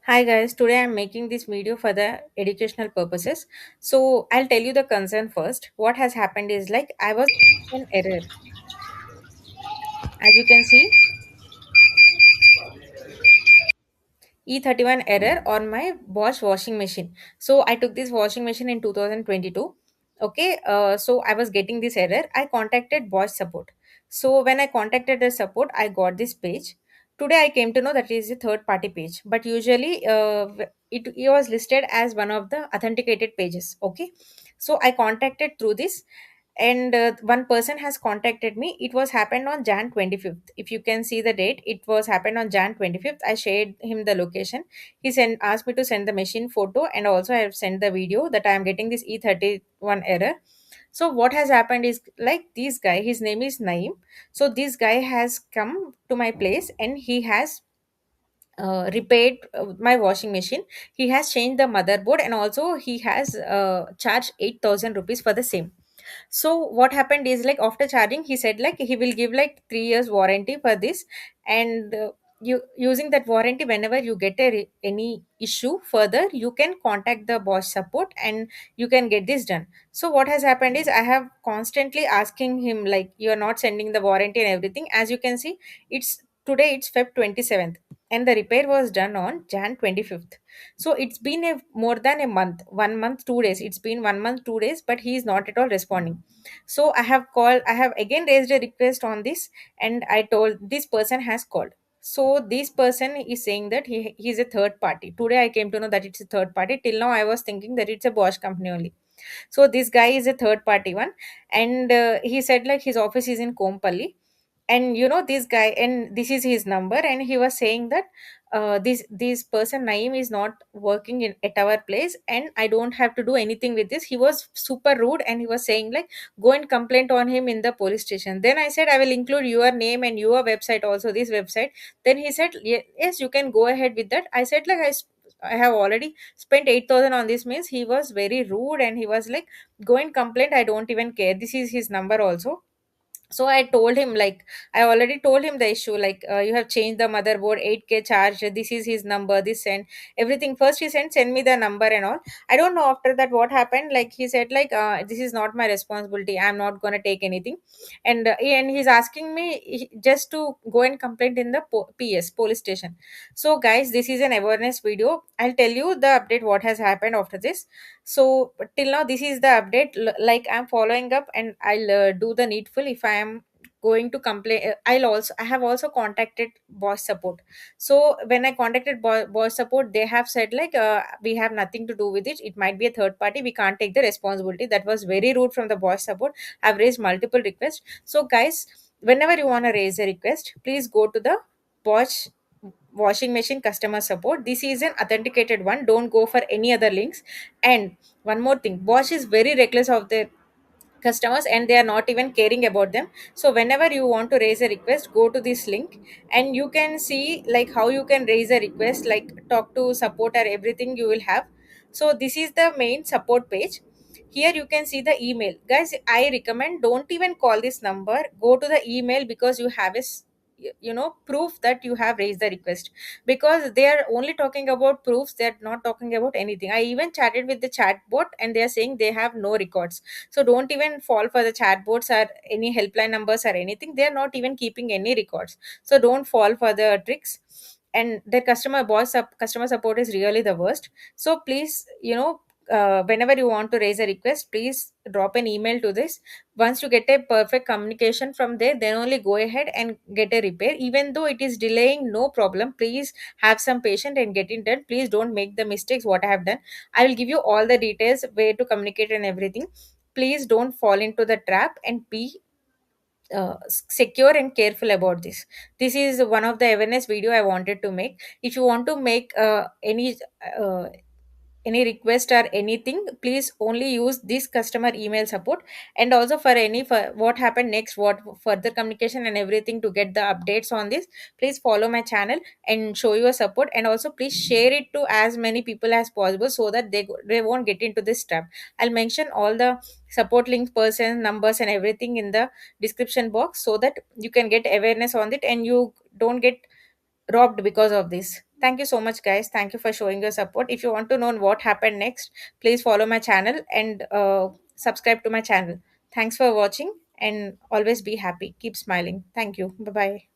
Hi guys, today I'm making this video for the educational purposes. So I'll tell you the concern first. What has happened is like I was an error. As you can see, E31 error on my Bosch washing machine. So I took this washing machine in 2022. Okay, so I was getting this error. I contacted Bosch support. So when I contacted the support, I got this page. Today I came to know that it is a third party page, but usually it was listed as one of the authenticated pages. Okay, so I contacted through this, and one person has contacted me. It was happened on Jan 25th. If you can see the date, it was happened on Jan 25th. I shared him the location. He sent asked me to send the machine photo, and also I have sent the video that I am getting this E31 error. So what has happened is like this guy, his name is Naeem. So this guy has come to my place and he has repaired my washing machine. He has changed the motherboard, and also he has charged 8,000 rupees for the same. So what happened is like after charging, he said like he will give like 3 years warranty for this, and you using that warranty, whenever you get any issue further, you can contact the Bosch support and you can get this done. So what has happened is I have constantly asking him like you are not sending the warranty and everything. As you can see, it's today it's Feb 27th and the repair was done on Jan 25th. So it's been a more than a month, 1 month 2 days. It's been 1 month 2 days, but he is not at all responding. So I have called, I have again raised a request on this, and I told this person has called. So this person is saying that he's a third party. Today I came to know that it's a third party. Till now I was thinking that it's a Bosch company only. So this guy is a third party one, and he said like his office is in Kompally, and this guy, and this is his number, and he was saying that this person Naeem is not working in at our place, and I don't have to do anything with this. He was super rude, and he was saying like go and complaint on him in the police station. Then I said I will include your name and your website also, this website. Then he said yes, you can go ahead with that. I said like I have already spent 8,000 on this. Means he was very rude, and he was like go and complaint, I don't even care. This is his number also. So I told him like I already told him the issue, like you have changed the motherboard, 8K charge, this is his number, this and everything. First he send me the number and all. I don't know after that what happened. Like he said like this is not my responsibility, I'm not gonna take anything. And he's asking me just to go and complaint in the PS police station. So guys, this is an awareness video. I'll tell you the update what has happened after this. So till now this is the update. Like I'm following up, and I'll do the needful. If I am going to complain, I have also contacted Boss support. So when I contacted Boss support, they have said like we have nothing to do with it, it might be a third party, we can't take the responsibility. That was very rude from the Boss support. I've raised multiple requests. So guys, whenever you want to raise a request, please go to the Bosch washing machine customer support. This is an authenticated one, don't go for any other links. And one more thing, Bosch is very reckless of their customers, and they are not even caring about them. So whenever you want to raise a request, go to this link, and you can see like how you can raise a request, like talk to support or everything you will have. So this is the main support page. Here you can see the email. Guys, I recommend don't even call this number, go to the email, because you have proof that you have raised the request. Because they are only talking about proofs, they are not talking about anything. I even chatted with the chatbot, and they are saying they have no records. So don't even fall for the chatbots or any helpline numbers or anything. They are not even keeping any records. So don't fall for the tricks. And their customer support is really the worst. So please, whenever you want to raise a request, please drop an email to this. Once you get a perfect communication from there, then only go ahead and get a repair. Even though it is delaying, no problem, please have some patience and get it done. Please don't make the mistakes what I have done. I will give you all the details, where to communicate and everything. Please don't fall into the trap, and be secure and careful about this. This is one of the awareness video I wanted to make. If you want to make uh, any request or anything, please only use this customer email support. And also for what happened next, what further communication and everything, to get the updates on this, please follow my channel and show your support. And also please share it to as many people as possible, so that they won't get into this trap. I'll mention all the support links, person numbers and everything in the description box, so that you can get awareness on it and you don't get robbed because of this. Thank you so much, guys. Thank you for showing your support. If you want to know what happened next, please follow my channel and subscribe to my channel. Thanks for watching and always be happy. Keep smiling. Thank you. Bye bye.